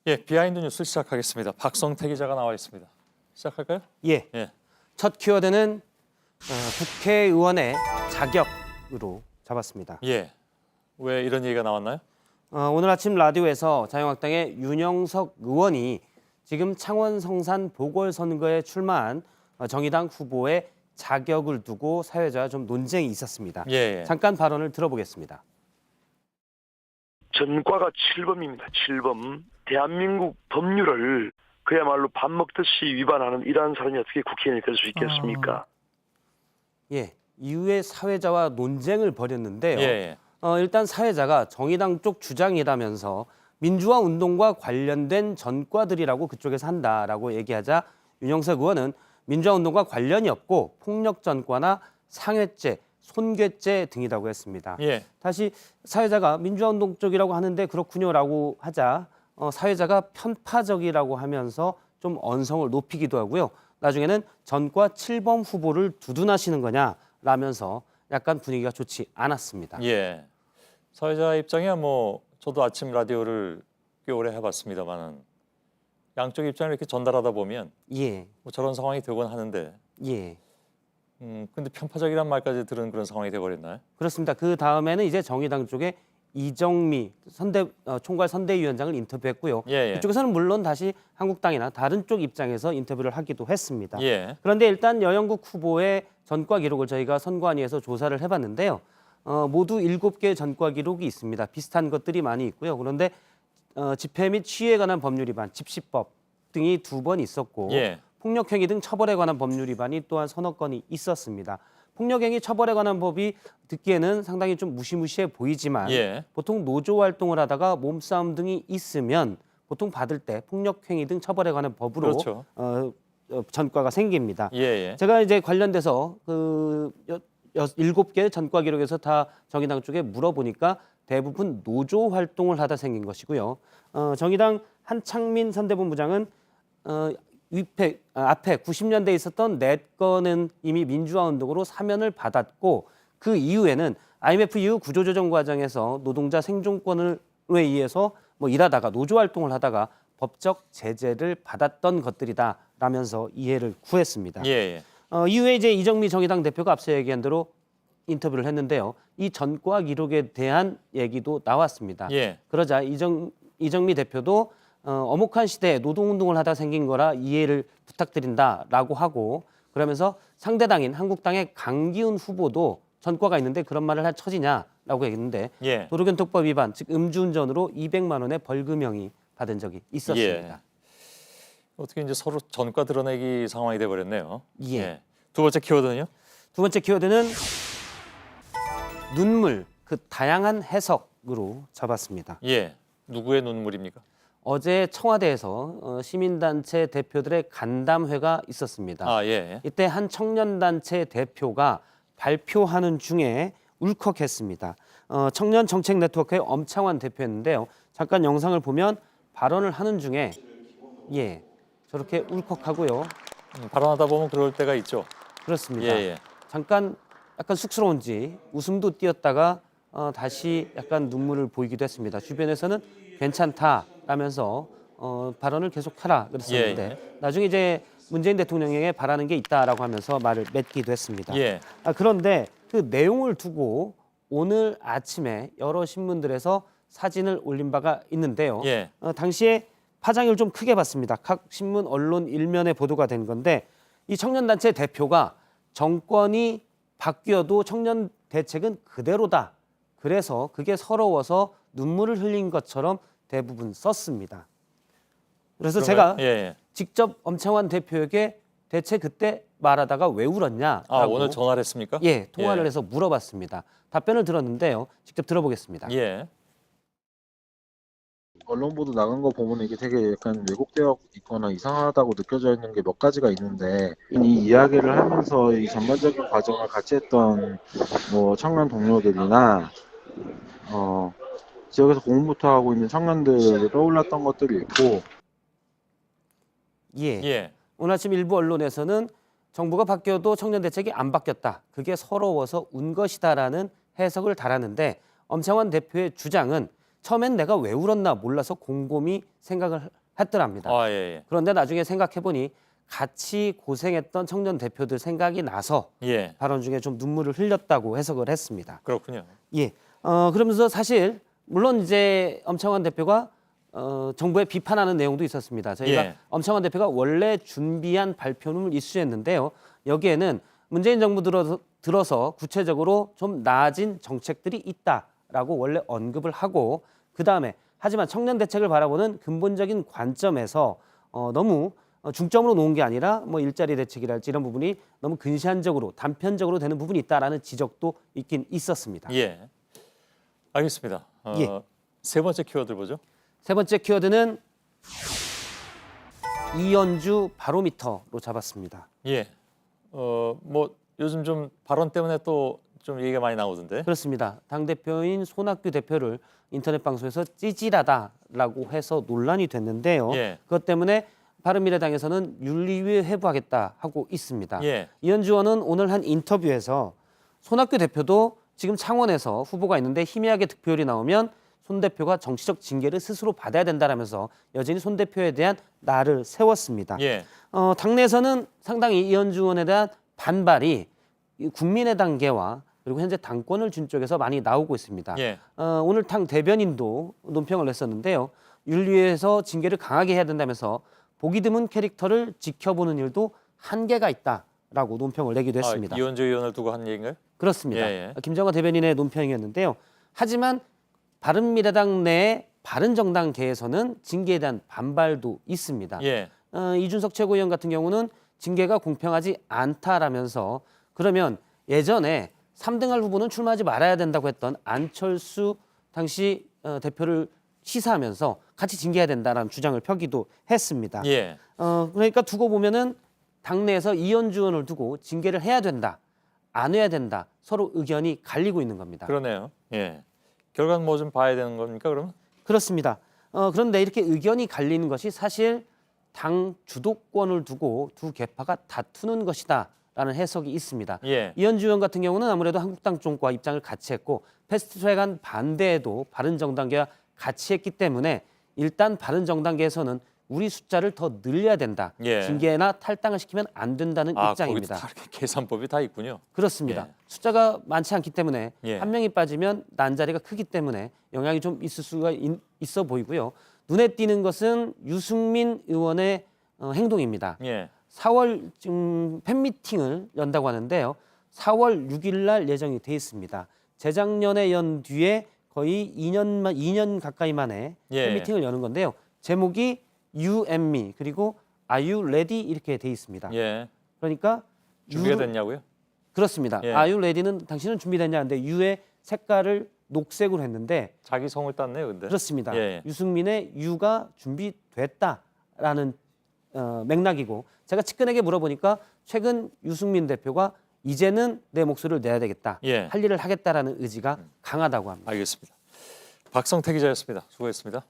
예, 비하인드 뉴스 시작하겠습니다. 박성태 기자가 나와 있습니다. 시작할까요? 예. 예. 첫 키워드는 국회의원의 자격으로 잡았습니다. 예. 왜 이런 얘기가 나왔나요? 오늘 아침 라디오에서 자유한국당의 윤영석 의원이 지금 창원 성산 보궐선거에 출마한 정의당 후보의 자격을 두고 사회자와 좀 논쟁이 있었습니다. 예. 잠깐 발언을 들어보겠습니다. 전과가 7범입니다. 7범. 대한민국 법률을 그야말로 밥 먹듯이 위반하는 이러한 사람이 어떻게 국회의원이 될 수 있겠습니까? 예. 이후에 사회자와 논쟁을 벌였는데요. 예. 일단 사회자가 정의당 쪽 주장이라면서 민주화 운동과 관련된 전과들이라고 그쪽에서 한다라고 얘기하자 윤영석 의원은 민주화 운동과 관련이 없고 폭력 전과나 상해죄, 손괴죄 등이라고 했습니다. 예. 다시 사회자가 민주화 운동 쪽이라고 하는데 그렇군요라고 하자 사회자가 편파적이라고 하면서 좀 언성을 높이기도 하고요. 나중에는 전과 7범 후보를 두둔하시는 거냐라면서 약간 분위기가 좋지 않았습니다. 예. 사회자 입장이야 뭐 저도 아침 라디오를 꽤 오래 해봤습니다만은 양쪽 입장을 이렇게 전달하다 보면 예. 뭐 저런 상황이 되곤 하는데 예. 근데 편파적이란 말까지 들은 그런 상황이 돼버렸나요? 그렇습니다. 그 다음에는 이제 정의당 쪽에 이정미 총괄 선대위원장을 인터뷰했고요. 예. 이쪽에서는 물론 다시 한국당이나 다른 쪽 입장에서 인터뷰를 하기도 했습니다. 예. 그런데 일단 여영국 후보의 전과 기록을 저희가 선관위에서 조사를 해봤는데요. 모두 7개의 전과 기록이 있습니다. 비슷한 것들이 많이 있고요. 그런데 집회 및 취해에 관한 법률 위반, 집시법 등이 2번 있었고 예. 폭력행위 등 처벌에 관한 법률 위반이 또한 서너 건이 있었습니다. 폭력행위 처벌에 관한 법이 듣기에는 상당히 좀 무시무시해 보이지만 예. 보통 노조 활동을 하다가 몸싸움 등이 있으면 보통 받을 때 폭력행위 등 처벌에 관한 법으로 그렇죠. 전과가 생깁니다. 예. 제가 이제 관련돼서 그 7개 전과 기록에서 다 정의당 쪽에 물어보니까 대부분 노조 활동을 하다 생긴 것이고요. 정의당 한창민 선대본부장은 앞에 90년대에 있었던 4건은 이미 민주화 운동으로 사면을 받았고 그 이후에는 IMF 이후 구조조정 과정에서 노동자 생존권을 위해서 일하다가 노조 활동을 하다가 법적 제재를 받았던 것들이다라면서 이해를 구했습니다. 예. 이후에 이제 이정미 정의당 대표가 앞서 얘기한 대로 인터뷰를 했는데요. 이 전과 기록에 대한 얘기도 나왔습니다. 예. 그러자 이정미 대표도 엄혹한 시대에 노동운동을 하다 생긴 거라 이해를 부탁드린다라고 하고 그러면서 상대당인 한국당의 강기훈 후보도 전과가 있는데 그런 말을 할 처지냐라고 얘기했는데 예. 도로교통법 위반, 즉 음주운전으로 200만 원의 벌금형이 받은 적이 있었습니다. 예. 어떻게 이제 서로 전과 드러내기 상황이 돼버렸네요. 예. 두 번째 키워드는요? 두 번째 키워드는 눈물, 그 다양한 해석으로 잡았습니다. 예. 누구의 눈물입니까? 어제 청와대에서 시민단체 대표들의 간담회가 있었습니다. 아, 예. 이때 한 청년단체 대표가 발표하는 중에 울컥했습니다. 청년정책네트워크의 엄창환 대표였는데요. 잠깐 영상을 보면 발언을 하는 중에 저렇게 울컥하고요. 발언하다 보면 그럴 때가 있죠. 그렇습니다. 예. 잠깐 약간 쑥스러운지 웃음도 띄었다가 다시 약간 눈물을 보이기도 했습니다. 주변에서는 괜찮다라면서 발언을 계속하라 그랬었는데 나중에 이제 문재인 대통령에게 바라는 게 있다라고 하면서 말을 맺기도 했습니다. 예. 그런데 그 내용을 두고 오늘 아침에 여러 신문들에서 사진을 올린 바가 있는데요. 예. 당시에 파장을 좀 크게 봤습니다. 각 신문 언론 일면에 보도가 된 건데 이 청년단체 대표가 정권이 바뀌어도 청년 대책은 그대로다. 그래서 그게 서러워서 눈물을 흘린 것처럼 대부분 썼습니다. 그래서 그런가요? 제가 직접 엄창환 대표에게 대체 그때 말하다가 왜 울었냐라고 오늘 전화를 했습니까? 통화를 해서 물어봤습니다. 답변을 들었는데요. 직접 들어보겠습니다. 예. 언론 보도 나간 거 보면 이게 되게 약간 왜곡되어 있거나 이상하다고 느껴져 있는 게 몇 가지가 있는데 이 이야기를 하면서 이 전반적인 과정을 같이 했던 청년 동료들이나 지역에서 공부부터 하고 있는 청년들이 떠올랐던 것들이 있고 오늘 아침 일부 언론에서는 정부가 바뀌어도 청년 대책이 안 바뀌었다. 그게 서러워서 운 것이다라는 해석을 달았는데 엄창환 대표의 주장은 처음엔 내가 왜 울었나 몰라서 곰곰이 생각을 했더랍니다. 아, 예, 예. 그런데 나중에 생각해보니 같이 고생했던 청년 대표들 생각이 나서 예. 발언 중에 좀 눈물을 흘렸다고 해석을 했습니다. 그렇군요. 예. 그러면서 사실 물론 이제 엄청환 대표가 정부에 비판하는 내용도 있었습니다. 저희가 예. 엄청환 대표가 원래 준비한 발표문을 이수했는데요. 여기에는 문재인 정부 들어서 구체적으로 좀 나아진 정책들이 있다라고 원래 언급을 하고 그다음에 하지만 청년 대책을 바라보는 근본적인 관점에서 너무 중점으로 놓은 게 아니라 뭐 일자리 대책이랄지 이런 부분이 너무 근시안적으로 단편적으로 되는 부분이 있다라는 지적도 있긴 있었습니다. 예. 알겠습니다. 예. 세 번째 키워드 보죠. 세 번째 키워드는 이현주 바로미터로 잡았습니다. 예. 뭐 요즘 좀 발언 때문에 또 좀 얘기가 많이 나오던데. 그렇습니다. 당대표인 손학규 대표를 인터넷 방송에서 찌질하다라고 해서 논란이 됐는데요. 예. 그것 때문에 바른미래당에서는 윤리위에 회부하겠다 하고 있습니다. 예. 이현주 의원은 오늘 한 인터뷰에서 손학규 대표도 지금 창원에서 후보가 있는데 희미하게 득표율이 나오면 손 대표가 정치적 징계를 스스로 받아야 된다라면서 여전히 손 대표에 대한 날을 세웠습니다. 예. 당내에서는 상당히 이현주 의원에 대한 반발이 이 국민의 단계와 그리고 현재 당권을 준 쪽에서 많이 나오고 있습니다. 예. 오늘 당 대변인도 논평을 냈었는데요. 윤리위에서 징계를 강하게 해야 된다면서 보기 드문 캐릭터를 지켜보는 일도 한계가 있다라고 논평을 내기도 했습니다. 이현주 의원을 두고 한 얘기인가요? 그렇습니다. 예, 예. 김정화 대변인의 논평이었는데요. 하지만 바른미래당 내 바른정당계에서는 징계에 대한 반발도 있습니다. 예. 이준석 최고위원 같은 경우는 징계가 공평하지 않다라면서 그러면 예전에 3등할 후보는 출마하지 말아야 된다고 했던 안철수 당시 대표를 시사하면서 같이 징계해야 된다라는 주장을 펴기도 했습니다. 예. 그러니까 두고 보면은 당내에서 이현주 의원을 두고 징계를 해야 된다, 안 해야 된다 서로 의견이 갈리고 있는 겁니다. 그러네요. 예. 결과는 뭐 좀 봐야 되는 겁니까, 그러면? 그렇습니다. 그런데 이렇게 의견이 갈리는 것이 사실 당 주도권을 두고 두 계파가 다투는 것이다라는 해석이 있습니다. 예. 이현주 의원 같은 경우는 아무래도 한국당 쪽과 입장을 같이 했고 패스트트랙한 반대에도 바른정당계와 같이 했기 때문에 일단 바른정당계에서는 우리 숫자를 더 늘려야 된다. 예. 징계나 탈당을 시키면 안 된다는 입장입니다. 거기도 다 이렇게 계산법이 다 있군요. 그렇습니다. 예. 숫자가 많지 않기 때문에 예. 한 명이 빠지면 난자리가 크기 때문에 영향이 좀 있을 수가 있어 보이고요. 눈에 띄는 것은 유승민 의원의 행동입니다. 예. 4월 팬미팅을 연다고 하는데요. 4월 6일 날 예정이 돼 있습니다. 재작년에 연 뒤에 거의 2년 가까이 만에 예. 팬미팅을 여는 건데요. 제목이 You and Me 그리고 Are you ready 이렇게 돼 있습니다. 예. 그러니까 준비가 You- 됐냐고요? 그렇습니다. 예. Are you ready는 당신은 준비됐냐 하는데 You의 색깔을 녹색으로 했는데 자기 성을 땄네요, 근데. 그렇습니다. 예. 유승민의 You가 준비됐다라는 맥락이고 제가 측근에게 물어보니까 최근 유승민 대표가 이제는 내 목소리를 내야 되겠다. 예. 할 일을 하겠다라는 의지가 강하다고 합니다. 알겠습니다. 박성태 기자였습니다. 수고했습니다.